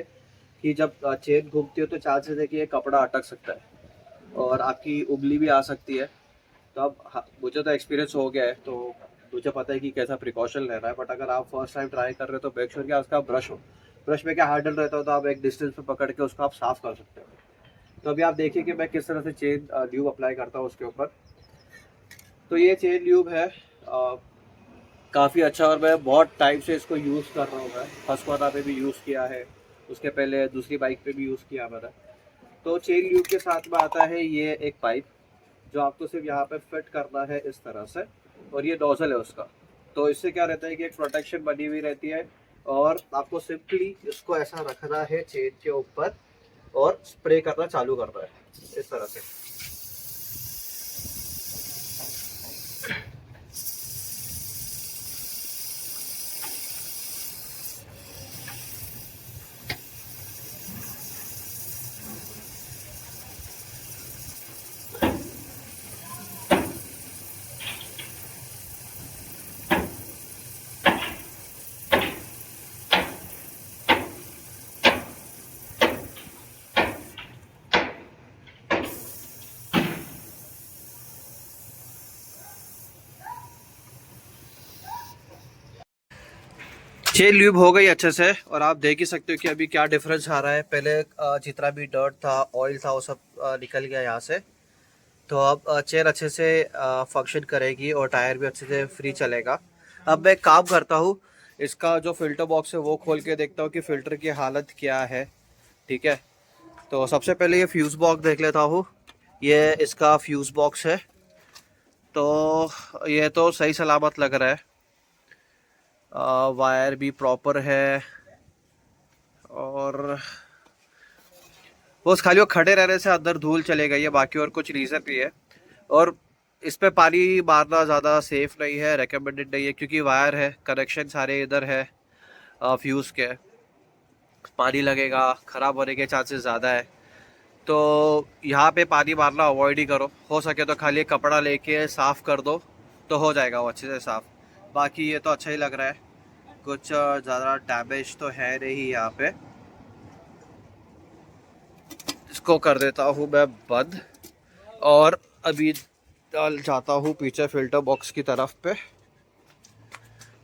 कि जब चेन घूमती है तो चांसेस है कि ये कपड़ा अटक सकता है और आपकी उंगली भी आ सकती है। तो अब मुझे तो एक्सपीरियंस हो गया है, तो मुझे पता है कि कैसा प्रिकॉशन लेना है। बट अगर आप फर्स्ट टाइम ट्राई कर रहे हो तो मेक श्योर कि उसका ब्रश हो। ब्रश में क्या हैंडल रहता हो, तो आप एक डिस्टेंस पे पकड़ के उसको आप साफ कर सकते हो। तो अभी आप देखिए कि मैं किस तरह से चेन ल्यूब अप्लाई करता हूँ उसके ऊपर। तो ये चेन ल्यूब है, काफ़ी अच्छा, और मैं बहुत टाइम से इसको यूज़ कर रहा हूँ। मैं हस्कवाना पे भी यूज़ किया है, उसके पहले दूसरी बाइक पे भी यूज़ किया मैंने। तो चेन ल्यूब के साथ में आता है ये एक पाइप, जो आपको सिर्फ यहाँ पे फिट करना है इस तरह से, और ये नोजल है उसका। तो इससे क्या रहता है कि एक प्रोटेक्शन बनी हुई रहती है, और आपको सिंपली इसको ऐसा रखना है चेन के ऊपर और स्प्रे करना चालू करना है इस तरह से। चेन ल्यूब हो गई अच्छे से, और आप देख ही सकते हो कि अभी क्या डिफरेंस आ रहा है। पहले जितना भी डर्ट था, ऑयल था, वो सब निकल गया यहाँ से। तो अब चेन अच्छे से फंक्शन करेगी और टायर भी अच्छे से फ्री चलेगा। अब मैं एक काम करता हूँ, इसका जो फ़िल्टर बॉक्स है वो खोल के देखता हूँ कि फ़िल्टर की हालत क्या है। ठीक है, तो सबसे पहले ये फ्यूज़ बॉक्स देख लेता हूँ। ये इसका फ्यूज़ बॉक्स है, तो ये तो सही सलामत लग रहा है। वायर भी प्रॉपर है, और बस खाली वो खड़े रहने से अंदर धूल चले गई है, बाकी और कुछ रीज़न नहीं है। और इस पे पानी मारना ज़्यादा सेफ नहीं है, रेकमेंडेड नहीं है, क्योंकि वायर है, कनेक्शन सारे इधर है फ्यूज़ के। पानी लगेगा, ख़राब होने के चांसेस ज़्यादा है। तो यहाँ पे पानी मारना अवॉइड ही करो। हो सके तो खाली एक कपड़ा लेके साफ़ कर दो, तो हो जाएगा वो अच्छे से साफ़। बाकी ये तो अच्छा ही लग रहा है, कुछ ज़्यादा डैमेज तो है नहीं यहाँ पे। इसको कर देता हूँ मैं बंद, और अभी डाल जाता हूँ पीछे फ़िल्टर बॉक्स की तरफ पे।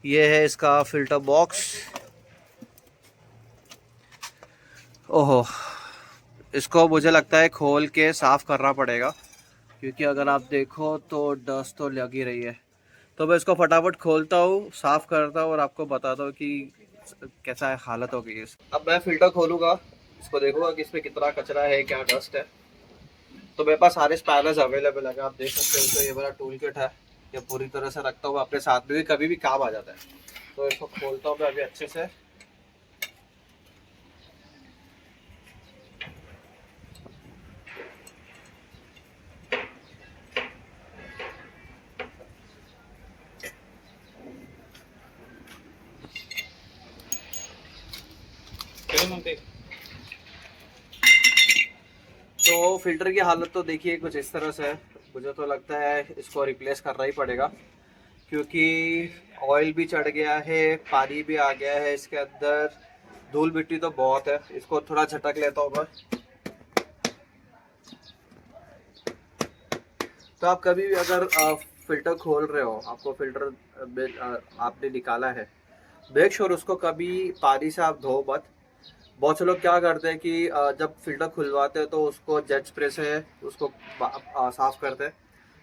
ये है इसका फ़िल्टर बॉक्स। ओहो, इसको मुझे लगता है खोल के साफ़ करना पड़ेगा, क्योंकि अगर आप देखो तो डस्ट तो लग ही रही है। तो मैं इसको फटाफट खोलता हूँ, साफ़ करता हूँ, और आपको बताता हूँ कि कैसा हालत हो गई है। अब मैं फ़िल्टर खोलूँगा, इसको देखूँगा कि इसमें कितना कचरा है, क्या डस्ट है। तो मेरे पास सारे स्पैनर्स अवेलेबल है, आप देख सकते हो। तो ये मेरा टूल किट है, ये पूरी तरह से रखता हूँ अपने साथ में, भी कभी भी काम आ जाता है। तो इसको खोलता हूँ मैं अभी अच्छे से। तो फिल्टर की हालत तो देखिए कुछ इस तरह से है। मुझे तो लगता है इसको रिप्लेस करना ही पड़ेगा, क्योंकि ऑयल भी चढ़ गया है, पानी भी आ गया है इसके अंदर, धूल मिट्टी तो बहुत है। इसको थोड़ा झटक लेता हूँ मैं। तो आप कभी भी अगर फिल्टर खोल रहे हो, आपको फिल्टर आपने निकाला है, मेक श्योर उसको कभी पानी से आप धो मत। बहुत से लोग क्या करते हैं कि जब फिल्टर खुलवाते हैं तो उसको जेट स्प्रे से उसको साफ करते हैं।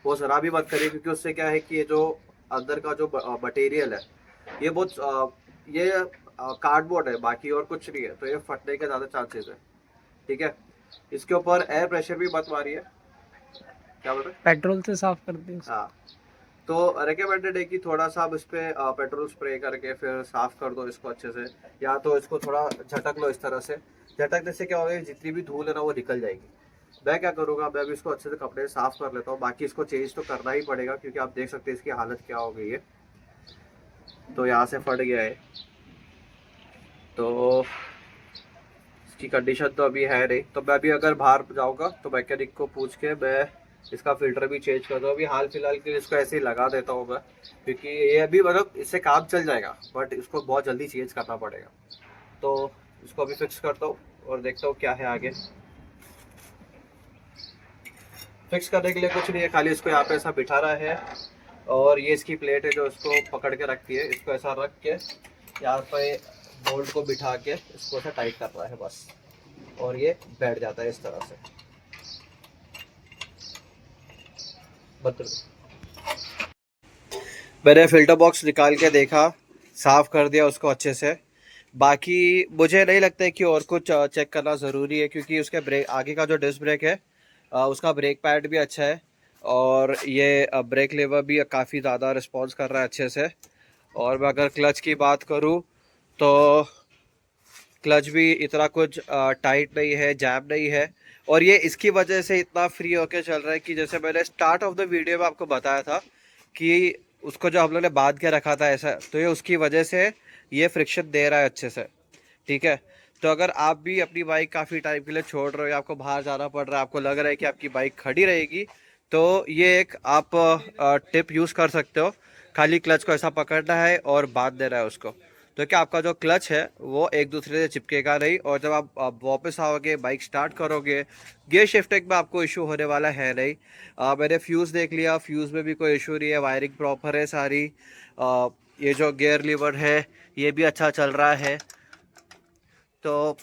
वो ज़रा भी मत करिए, क्योंकि उससे क्या है कि ये जो अंदर का जो मटेरियल है, ये बहुत ये कार्डबोर्ड है, बाकी और कुछ नहीं है, तो ये फटने के ज़्यादा चांसेस है। ठीक है, इसके ऊपर एयर प्रेशर भी मत मारिए। क्या बोल रहे हैं? पेट्रोल से साफ कर दी। हाँ, तो रिकमेंडेड है कि थोड़ा सा आप इस पे पेट्रोल स्प्रे करके फिर साफ कर दो इसको अच्छे से, या तो इसको थोड़ा झटक लो इस तरह से। झटकने से क्या होगा, जितनी भी धूल है ना वो निकल जाएगी। मैं क्या करूँगा, मैं भी इसको अच्छे से कपड़े से साफ कर लेता हूँ। बाकी इसको चेंज तो करना ही पड़ेगा, क्योंकि आप देख सकते हैं इसकी हालत क्या हो गई है। तो यहाँ से फट गया है, तो इसकी कंडीशन तो अभी है नहीं। तो मैं अभी अगर बाहर जाऊँगा तो मैकेनिक को पूछ के मैं इसका फिल्टर भी चेंज कर दूँ। अभी हाल फिलहाल के लिए इसको ऐसे ही लगा देता हूँ मैं, क्योंकि ये अभी मतलब इससे काम चल जाएगा, बट इसको बहुत जल्दी चेंज करना पड़ेगा। तो इसको अभी फिक्स करता हूँ और देखता हूँ क्या है आगे। फिक्स करने के लिए कुछ नहीं है, खाली इसको यहाँ पे ऐसा बिठा रहा है, और ये इसकी प्लेट है जो इसको पकड़ के रखती है। इसको ऐसा रख के यहाँ पे बोल्ट को बिठा के इसको ऐसा टाइट कर रहा है बस, और ये बैठ जाता है इस तरह से। मैंने फिल्टर बॉक्स निकाल के देखा, साफ कर दिया उसको अच्छे से। बाकी मुझे नहीं लगता है कि और कुछ चेक करना ज़रूरी है, क्योंकि उसके ब्रेक आगे का जो डिस्क ब्रेक है उसका ब्रेक पैड भी अच्छा है, और ये ब्रेक लेवर भी काफ़ी ज़्यादा रिस्पॉन्स कर रहा है अच्छे से। और मैं अगर क्लच की बात करूँ तो क्लच भी इतना कुछ टाइट नहीं है, जैम नहीं है, और ये इसकी वजह से इतना फ्री होके चल रहा है कि जैसे मैंने स्टार्ट ऑफ द वीडियो में आपको बताया था कि उसको जो हम लोग ने बांध के रखा था ऐसा, तो ये उसकी वजह से ये फ्रिक्शन दे रहा है अच्छे से। ठीक है, तो अगर आप भी अपनी बाइक काफ़ी टाइम के लिए छोड़ रहे हो, आपको बाहर जाना पड़ रहा है, आपको लग रहा है कि आपकी बाइक खड़ी रहेगी, तो ये एक आप टिप यूज़ कर सकते हो। खाली क्लच को ऐसा पकड़ना है और बांध देना है उसको, तो क्या आपका जो क्लच है वो एक दूसरे से चिपकेगा नहीं, और जब आप वापस आओगे, बाइक स्टार्ट करोगे, गियर शिफ्टिंग में आपको इशू होने वाला है नहीं। मैंने फ्यूज़ देख लिया, फ्यूज़ में भी कोई इशू नहीं है, वायरिंग प्रॉपर है सारी। ये जो गियर लीवर है ये भी अच्छा चल रहा है। तो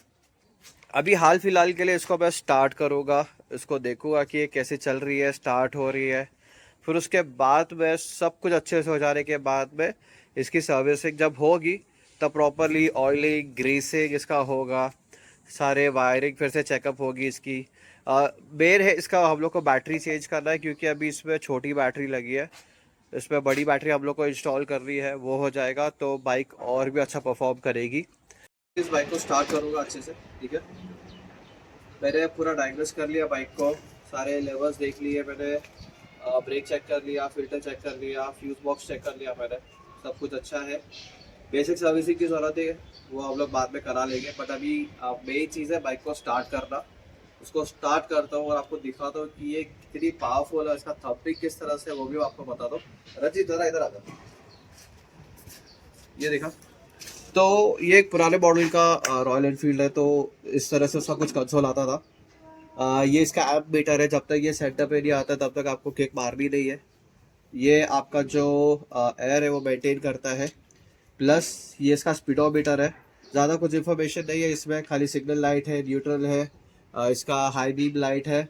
अभी हाल फिलहाल के लिए इसको मैं स्टार्ट करूँगा, इसको देखूँगा कि ये कैसे चल रही है, स्टार्ट हो रही है। फिर उसके बाद में सब कुछ अच्छे से हो जाने के बाद में इसकी सर्विसिंग जब होगी, तब प्रॉपरली ऑयलिंग, ग्रीसिंग इसका होगा, सारे वायरिंग फिर से चेकअप होगी इसकी। मेन है इसका हम लोग को बैटरी चेंज करना है, क्योंकि अभी इसमें छोटी बैटरी लगी है, इसमें बड़ी बैटरी हम लोग को इंस्टॉल करनी है। वो हो जाएगा तो बाइक और भी अच्छा परफॉर्म करेगी। इस बाइक को स्टार्ट करूँगा अच्छे से। ठीक है, मैंने पूरा डायग्नोस कर लिया बाइक को, सारे लेवल्स देख लिए मैंने, ब्रेक चेक कर लिया, फिल्टर चेक कर लिया, फ्यूज़ बॉक्स चेक कर लिया मैंने, सब कुछ अच्छा है। बेसिक सर्विसिंग की ज़रूरत है, वो हम लोग बाद में करा लेंगे, बट अभी मेन चीज़ है बाइक को स्टार्ट करना। उसको स्टार्ट करता हूँ और आपको दिखाता हूँ कि ये कितनी पावरफुल है, इसका थम्पिंग किस तरह से, वो भी आपको बता दो। रंजीत जरा इधर आ जाओ, ये देखा। तो ये एक पुराने मॉडल का रॉयल एनफील्ड है, तो इस तरह से उसका कुछ कंसोल आता था। ये इसका ऐप मीटर है, जब तक ये सेटअप पे नहीं आता तब तक आपको किक मारनी नहीं है। ये आपका जो एयर है वो मेंटेन करता है, प्लस ये इसका स्पीडोमीटर है। ज़्यादा कुछ इन्फॉर्मेशन नहीं है इसमें, खाली सिग्नल लाइट है, न्यूट्रल है, इसका हाई बीम लाइट है,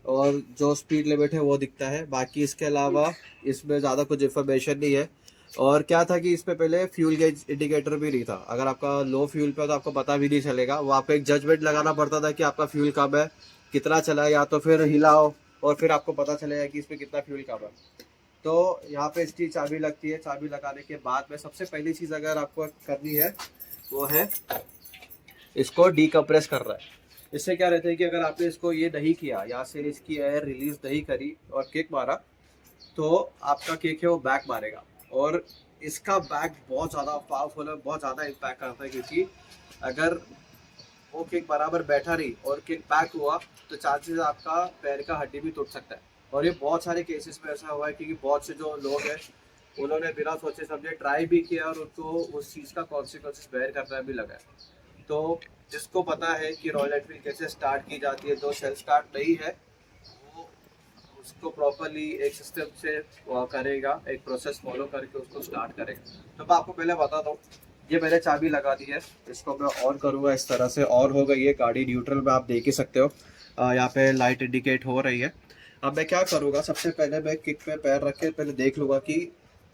और जो स्पीड लिमिट है वो दिखता है। बाकी इसके अलावा इसमें ज़्यादा कुछ इन्फॉर्मेशन नहीं है। और क्या था कि इस पे पहले फ्यूल गेज इंडिकेटर भी नहीं था, अगर आपका लो फ्यूल पे तो आपको पता भी नहीं चलेगा, वो आपको एक जजमेंट लगाना पड़ता था कि आपका फ्यूल कम है, कितना चला है, या तो फिर हिलाओ और फिर आपको पता चलेगा कि इसमें कितना फ्यूल कम है। तो यहाँ पे इसकी चाबी लगती है, चाबी लगाने के बाद में सबसे पहली चीज़ अगर आपको करनी है वो है इसको डीकम्प्रेस कर रहा है। इससे क्या रहता है कि अगर आपने इसको ये नहीं किया, यहाँ से इसकी एयर रिलीज नहीं करी और किक मारा, तो आपका किक है वो बैक मारेगा, और इसका बैक बहुत ज़्यादा पावरफुल है, बहुत ज़्यादा इम्पैक्ट करता है, क्योंकि अगर वो किक बराबर बैठा रही और किक बैक हुआ तो चांसेस आपका पैर का हड्डी भी टूट सकता है। और ये बहुत सारे केसेस में ऐसा हुआ है क्योंकि बहुत से जो लोग हैं उन्होंने बिना सोचे समझे ट्राई भी किया और उनको उस चीज़ का कॉन्सिक्वेंसेस बेयर करना भी लगा है। तो जिसको पता है कि रॉयल एनफील्ड कैसे स्टार्ट की जाती है, जो सेल्फ स्टार्ट नहीं है वो उसको प्रॉपरली एक सिस्टम से करेगा, एक प्रोसेस फॉलो करके उसको स्टार्ट करेगा। तो मैं आपको पहले बताता हूँ, ये मैंने चाबी लगा दी है, इसको मैं ऑन करूँगा, इस तरह से ऑन हो गई है गाड़ी। न्यूट्रल में आप देख ही सकते हो, यहाँ पे लाइट इंडिकेट हो रही है। अब मैं क्या करूँगा, सबसे पहले मैं किक पे पैर रख के पहले देख लूँगा कि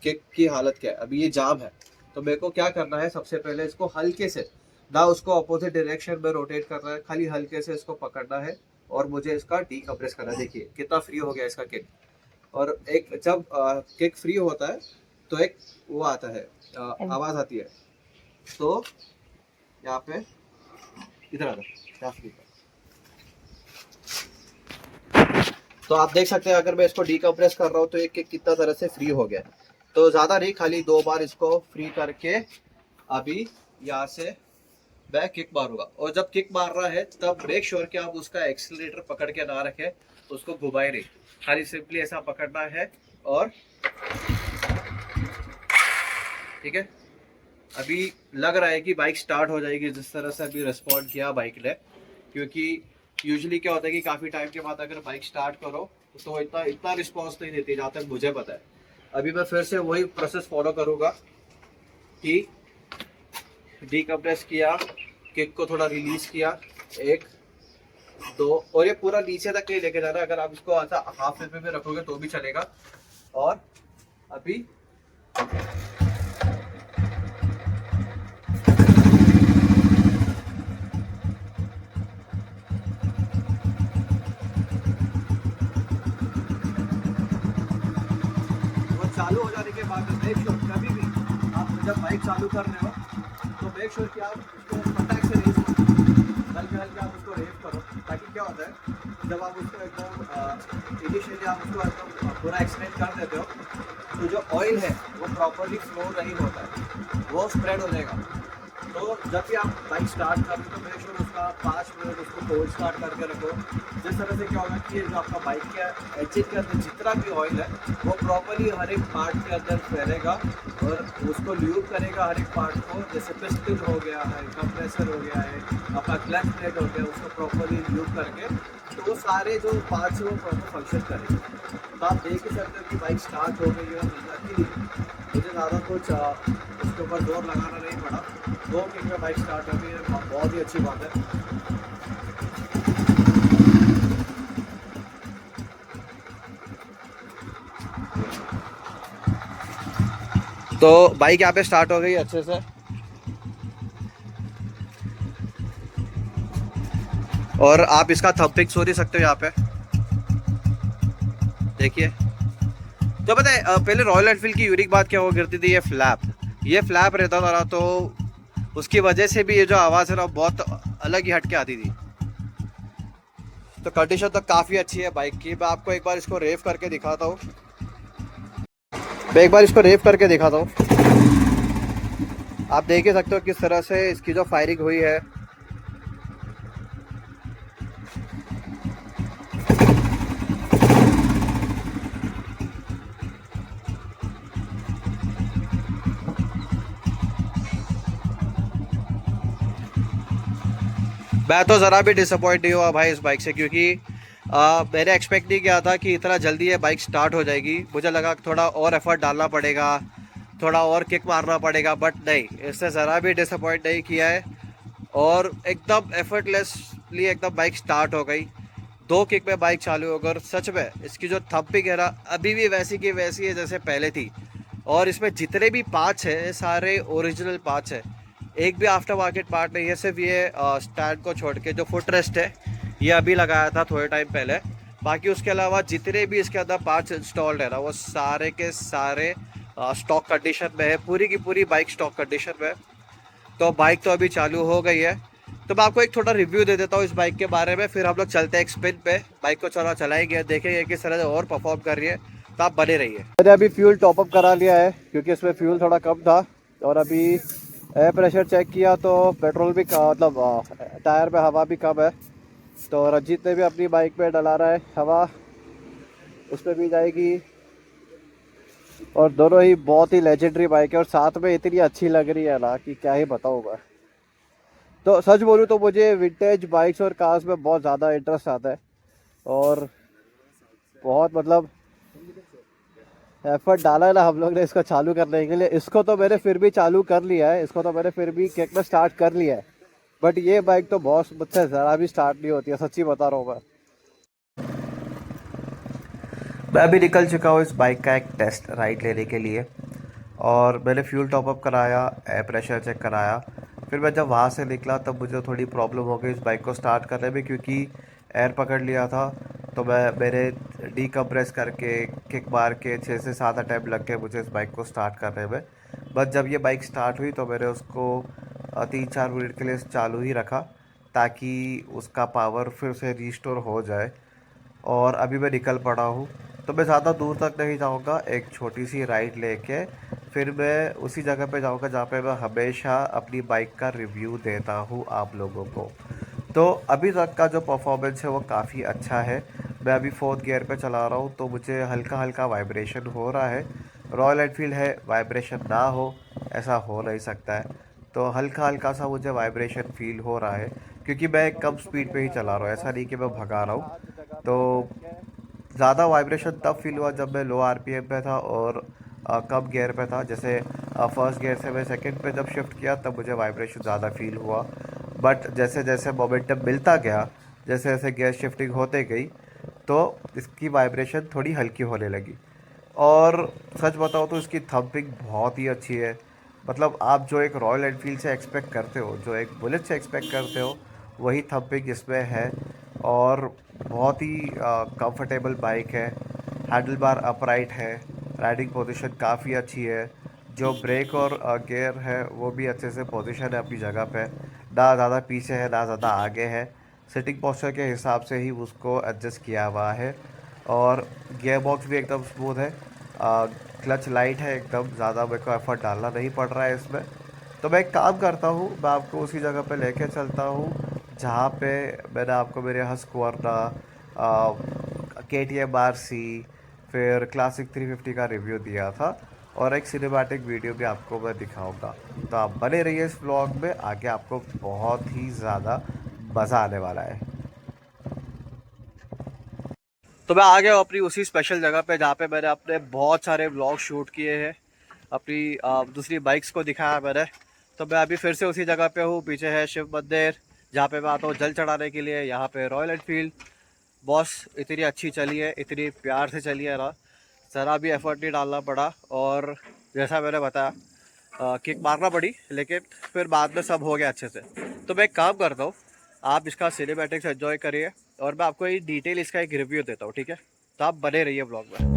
किक की हालत क्या है। अभी ये जाम है तो मेरे को क्या करना है, सबसे पहले इसको हल्के से ना उसको अपोजिट डायरेक्शन में रोटेट करना है, खाली हल्के से इसको पकड़ना है और मुझे इसका डीकम्प्रेस करना है। देखिए कितना फ्री हो गया इसका किक। और एक जब किक फ्री होता है तो एक वो आता है, आवाज़ आती है। तो यहाँ पे इधर आता है, तो आप देख सकते हैं अगर मैं इसको डीकम्प्रेस कर रहा हूँ तो एक किक कितना तरह से फ्री हो गया। तो ज़्यादा नहीं, खाली 2 बार इसको फ्री करके अभी यहाँ से मैं किक मारूंगा। और जब किक मार रहा है तब मेक श्योर कि आप उसका एक्सीलरेटर पकड़ के ना रखें, उसको घुमाए नहीं, खाली सिंपली ऐसा पकड़ना है और ठीक है। अभी लग रहा है कि बाइक स्टार्ट हो जाएगी जिस तरह से अभी रिस्पॉन्ड किया बाइक ने, क्योंकि यूजुअली क्या होता है कि काफ़ी टाइम के बाद अगर बाइक स्टार्ट करो तो इतना रिस्पॉन्स नहीं देती, जहाँ तक मुझे पता है। अभी मैं फिर से वही प्रोसेस फॉलो करूँगा कि डीकम्प्रेस किया, किक को थोड़ा रिलीज किया, 1 2, और ये पूरा नीचे तक नहीं लेके जाना, अगर आप इसको ऐसा हाफ वे में रखोगे तो भी चलेगा। और अभी वो चालू हो जाने के बाद मेक श्योर कभी भी आप जब बाइक चालू कर रहे हो तो मेक श्योर कि आप उसको फटाक से रेस करो, हल्के हल्के आप उसको रेस करो, ताकि क्या होता है जब आप उसको एकदम इनिशियली आप उसको एकदम पूरा एक्सटेंड कर देते हो तो जो ऑयल है वो प्रॉपरली फ्लो नहीं होता है, वो स्प्रेड हो जाएगा। तो जब भी आप बाइक स्टार्ट कर रहे हो तो मेक श्योर उसका 5 मिनट उसको कोल्ड स्टार्ट करके रखो। जिस तरह से क्या होगा कि जो आपका बाइक के इंजन के अंदर जितना भी ऑयल है वो प्रॉपरली हर एक पार्ट के अंदर फैलेगा और उसको ल्यूब करेगा हर एक पार्ट को। जैसे पिस्टन हो गया है, कंप्रेसर हो गया है, आपका क्लच प्लेट हो गया, उसको प्रॉपरली ल्यूब करके तो वो सारे जो पार्ट्स हैं वो प्रॉपर फंक्शन करेंगे। तो आप देख ही सकते हो कि बाइक स्टार्ट हो गई है। मुझे ज़्यादा कुछ उसके ऊपर जोर लगाना नहीं पड़ा, 2 किक में बाइक स्टार्ट हो गई है, बहुत ही अच्छी बात है। तो बाइक यहाँ पे स्टार्ट हो गई अच्छे से, और आप इसका थंबिंग सुन ही सकते हो यहाँ पे, देखिए। तो पता है पहले रॉयल एनफील्ड की यूनिक बात क्या हुआ करती थी, ये फ्लैप रहता था ना, तो उसकी वजह से भी ये जो आवाज़ है ना बहुत अलग ही हट के आती थी। तो कंडीशन तो काफ़ी अच्छी है बाइक की। मैं आपको एक बार इसको रेव करके दिखाता हूँ, आप देख ही सकते हो किस तरह से इसकी जो फायरिंग हुई है। मैं तो ज़रा भी डिसअपॉइंट नहीं हुआ भाई इस बाइक से, क्योंकि मैंने एक्सपेक्ट नहीं किया था कि इतना जल्दी ये बाइक स्टार्ट हो जाएगी। मुझे लगा कि थोड़ा और एफर्ट डालना पड़ेगा, थोड़ा और किक मारना पड़ेगा, बट नहीं, इससे ज़रा भी डिसअपॉइंट नहीं किया है और एकदम एफर्टलेसली एकदम बाइक स्टार्ट हो गई। 2 किक में बाइक चालू हो गई और सच में इसकी जो थंबिंग है ना अभी भी वैसी की वैसी है जैसे पहले थी। और इसमें जितने भी पार्ट्स हैं सारे ओरिजिनल पार्ट्स हैं, एक भी आफ्टर मार्केट पार्ट नहीं है। सिर्फ ये स्टैंड को छोड़ के जो फुट रेस्ट है ये अभी लगाया था थोड़े टाइम पहले, बाकी उसके अलावा जितने भी इसके अंदर पार्ट्स इंस्टॉल्ड है ना वो सारे के सारे स्टॉक कंडीशन में है, पूरी की पूरी बाइक स्टॉक कंडीशन में है। तो बाइक तो अभी चालू हो गई है, तो मैं आपको एक थोड़ा रिव्यू दे देता हूँ इस बाइक के बारे में, फिर हम लोग चलते हैं एक स्पिन पे, बाइक को चलाएंगे, देखेंगे किस तरह से और परफॉर्म कर रही है। तो आप बने रहिए। मैंने अभी फ्यूल टॉपअप करा लिया है क्योंकि इसमें फ्यूल थोड़ा कम था, और अभी एयर प्रेशर चेक किया तो पेट्रोल भी मतलब टायर पे हवा भी कम है। तो रंजीत ने भी अपनी बाइक पे डला रहा है हवा, उस पर भी जाएगी। और दोनों ही बहुत ही लेजेंडरी बाइक है और साथ में इतनी अच्छी लग रही है ना कि क्या ही बताऊँ मैं। तो सच बोलूँ तो मुझे विंटेज बाइक्स और कार्स में बहुत ज़्यादा इंटरेस्ट आता है और बहुत मतलब एफर्ट डाला है ना हम लोग ने इसको चालू करने के लिए। इसको तो मैंने फिर भी चालू कर लिया है, इसको तो मैंने फिर भी किक में स्टार्ट कर लिया है, बट ये बाइक तो बहुत मुझसे ज़रा भी स्टार्ट नहीं होती है, सच्ची बता रहा हूँ मैं अभी निकल चुका हूँ इस बाइक का एक टेस्ट राइड लेने के लिए। और मैंने फ्यूल टॉपअप कराया, एयर प्रेशर चेक कराया। फिर मैं जब वहाँ से निकला तब मुझे थोड़ी प्रॉब्लम हो गई इस बाइक को स्टार्ट करने में, क्योंकि एयर पकड़ लिया था। तो मैंने डीकम्प्रेस करके किक मार के 6 से 7 अटैम्प्ट लग गए मुझे इस बाइक को स्टार्ट करने में। बस जब ये बाइक स्टार्ट हुई तो मैंने उसको 3-4 मिनट के लिए चालू ही रखा ताकि उसका पावर फिर से रीस्टोर हो जाए। और अभी मैं निकल पड़ा हूँ। तो मैं ज़्यादा दूर तक नहीं जाऊँगा, एक छोटी सी राइड लेके फिर मैं उसी जगह पे जाऊँगा जहाँ पे मैं हमेशा अपनी बाइक का रिव्यू देता हूँ आप लोगों को। तो अभी तक का जो परफॉर्मेंस है वो काफ़ी अच्छा है। मैं अभी 4th गियर पे चला रहा हूँ तो मुझे हल्का हल्का वाइब्रेशन हो रहा है। रॉयल एनफील्ड है, वाइब्रेशन ना हो ऐसा हो नहीं सकता है। तो हल्का हल्का सा मुझे वाइब्रेशन फील हो रहा है, क्योंकि मैं कम स्पीड पे ही चला रहा हूँ, ऐसा नहीं कि मैं भगा रहा हूँ। तो ज़्यादा वाइब्रेशन तब फील हुआ जब मैं लो आरपीएम पे था और कम गियर पे था। जैसे फर्स्ट गियर से मैं सेकंड पे जब शिफ्ट किया तब मुझे वाइब्रेशन ज़्यादा फील हुआ। बट जैसे जैसे मोमेंटम मिलता गया, जैसे जैसे गियर शिफ्टिंग होते गई, तो इसकी वाइब्रेशन थोड़ी हल्की होने लगी। और सच बताओ तो इसकी थम्पिंग बहुत ही अच्छी है। मतलब आप जो एक रॉयल एनफील्ड से एक्सपेक्ट करते हो, जो एक बुलेट से एक्सपेक्ट करते हो, वही थम्पिंग इसमें है। और बहुत ही कंफर्टेबल बाइक है। हैंडल बार अपराइट है, राइडिंग पोजीशन काफ़ी अच्छी है। जो ब्रेक और गियर है वो भी अच्छे से पोजीशन है अपनी जगह पे, ना ज़्यादा पीछे है ना ज़्यादा आगे है। सिटिंग पोस्चर के हिसाब से ही उसको एडजस्ट किया हुआ है। और गियर बॉक्स भी एकदम स्मूथ है। क्लच लाइट है एकदम, ज़्यादा मेरे को एफर्ट डालना नहीं पड़ रहा है इसमें। तो मैं एक काम करता हूँ, मैं आपको उसी जगह पे लेके चलता हूँ जहाँ पे मैंने आपको मेरे हस्कवर्ना, के टी एम आर सी, फिर क्लासिक 350 का रिव्यू दिया था। और एक सिनेमैटिक वीडियो भी आपको मैं दिखाऊंगा। तो आप बने रहिए इस व्लॉग में, आगे आपको बहुत ही ज़्यादा मज़ा आने वाला है। तो मैं आ गया हूँ अपनी उसी स्पेशल जगह पे जहाँ पे मैंने अपने बहुत सारे व्लॉग शूट किए हैं। अपनी दूसरी बाइक्स को दिखाया मैंने। तो मैं अभी फिर से उसी जगह पे हूँ। पीछे है शिव मंदिर जहाँ पे मैं आता हूँ जल चढ़ाने के लिए। यहाँ पे रॉयल एनफील्ड बॉस इतनी अच्छी चली है, इतनी प्यार से चली है ना, ज़रा भी एफर्ट नहीं डालना पड़ा। और जैसा मैंने बताया किक मारना पड़ी, लेकिन फिर बाद में सब हो गया अच्छे से। तो मैं एक काम करता हूँ, आप इसका सिनेमैटिक्स एंजॉय करिए और मैं आपको ये डिटेल इसका एक रिव्यू देता हूँ, ठीक है? तो आप बने रहिए ब्लॉग में।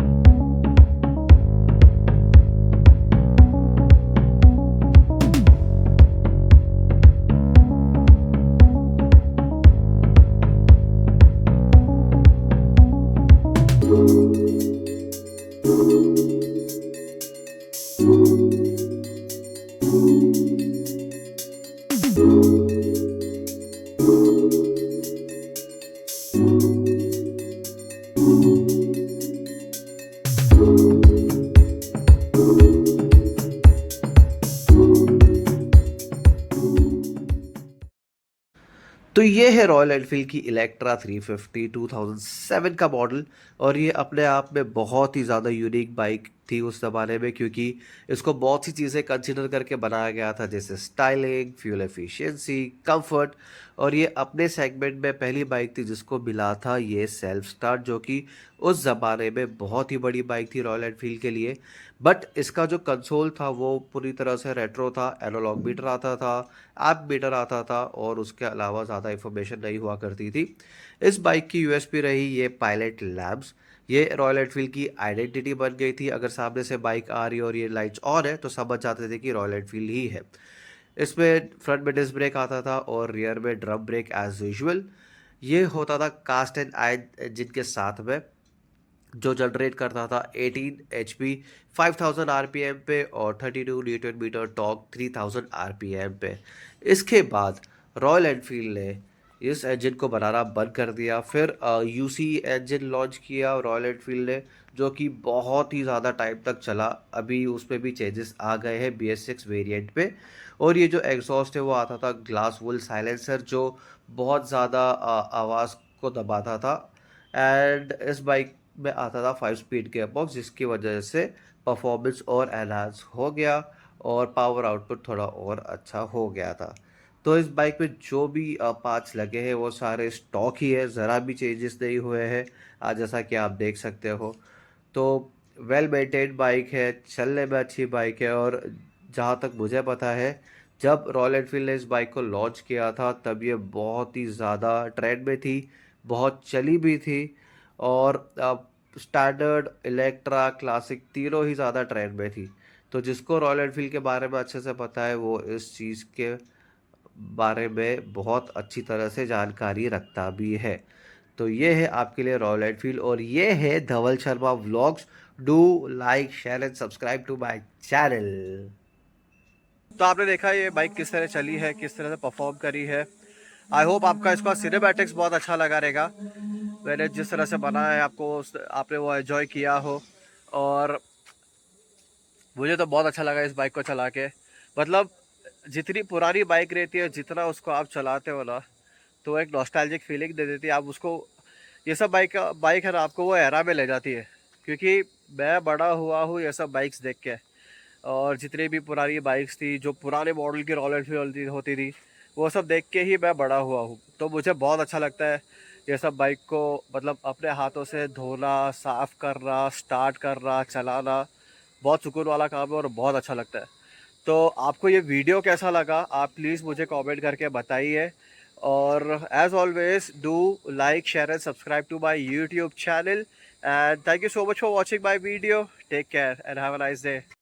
तो ये है रॉयल एनफील्ड की इलेक्ट्रा 350 2007 का मॉडल। और ये अपने आप में बहुत ही ज़्यादा यूनिक बाइक थी उस ज़माने में, क्योंकि इसको बहुत सी चीज़ें कंसिडर करके बनाया गया था, जैसे स्टाइलिंग, फ्यूल एफिशिएंसी, कंफर्ट। और ये अपने सेगमेंट में पहली बाइक थी जिसको मिला था ये सेल्फ स्टार्ट, जो कि उस ज़माने में बहुत ही बड़ी बाइक थी रॉयल एनफील्ड के लिए। बट इसका जो कंसोल था वो पूरी तरह से रेट्रो था, एनालॉग मीटर आता था, ऐप मीटर आता था, और उसके अलावा ज़्यादा इन्फॉर्मेशन नहीं हुआ करती थी। इस बाइक की यूएसपी रही ये पायलट लैम्प्स। ये रॉयल एनफील्ड की आइडेंटिटी बन गई थी। अगर सामने से बाइक आ रही है और ये लाइट्स ऑन है तो समझ जाते थे कि रॉयल एनफील्ड ही है। इसमें फ्रंट में डिस्क ब्रेक आता था और रियर में ड्रम ब्रेक एज यूजुअल। ये होता था कास्ट एंड आयरन इंजन के साथ में। जो जनरेट करता था 18 HP 5000 RPM पे और 32 न्यूटन मीटर टॉर्क 3000 RPM पे। इसके बाद रॉयल एनफील्ड ने इस इंजन को बनाना बंद कर दिया। फिर यूसी इंजन लॉन्च किया रॉयल एनफील्ड ने, जो कि बहुत ही ज़्यादा टाइम तक चला। अभी उसमें भी चेंजेस आ गए हैं BS6 वेरिएंट पे। और ये जो एग्जॉस्ट है वो आता था ग्लास वुल साइलेंसर, जो बहुत ज़्यादा आवाज़ को दबाता था। एंड इस बाइक में आता था 5 स्पीड गियर बॉक्स, जिसकी वजह से परफॉर्मेंस और एनहांस हो गया और पावर आउटपुट थोड़ा और अच्छा हो गया था। तो इस बाइक में जो भी पार्ट्स लगे हैं वो सारे स्टॉक ही है, ज़रा भी चेंजेस नहीं हुए हैं। आज जैसा कि आप देख सकते हो, तो वेल मेंटेन्ड बाइक है, चलने में अच्छी बाइक है। और जहाँ तक मुझे पता है, जब रॉयल एनफील्ड ने इस बाइक को लॉन्च किया था तब ये बहुत ही ज़्यादा ट्रेंड में थी, बहुत चली भी थी। और स्टैंडर्ड, इलेक्ट्रा, क्लासिक तीनों ही ज़्यादा ट्रेंड में थी। तो जिसको रॉयल एनफील्ड के बारे में अच्छे से पता है वो इस चीज़ के बारे में बहुत अच्छी तरह से जानकारी रखता भी है। तो ये है आपके लिए रॉयल एनफील्ड और ये है Dhaval Sharma vlogs. Do like, share and subscribe to my channel. तो आपने देखा ये बाइक किस तरह चली है, किस तरह से परफॉर्म करी है। आई होप आपका इसका सिनेमैटिक्स बहुत अच्छा लगा रहेगा। मैंने जिस तरह से बनाया है आपको आपने वो एंजॉय किया हो। और मुझे तो बहुत अच्छा लगा इस बाइक को चला के। मतलब जितनी पुरानी बाइक रहती है, जितना उसको आप चलाते हो ना, तो एक नॉस्टैल्जिक फीलिंग दे देती है आप उसको। ये सब बाइक है ना, आपको वो एरा में ले जाती है। क्योंकि मैं बड़ा हुआ हूँ ये सब बाइक्स देख के। और जितनी भी पुरानी बाइक्स थी, जो पुराने मॉडल की रॉयल एनफील्ड होती थी, वो सब देख के ही मैं बड़ा हुआ हूँ। तो मुझे बहुत अच्छा लगता है ये सब बाइक को मतलब अपने हाथों से धोना, साफ़ करना, स्टार्ट करना, चलाना बहुत सुकून वाला काम है और बहुत अच्छा लगता है। तो आपको ये वीडियो कैसा लगा आप प्लीज़ मुझे कमेंट करके बताइए। और as always do like, share and subscribe to my YouTube channel. And thank you so much for watching my video. Take care and have a nice day.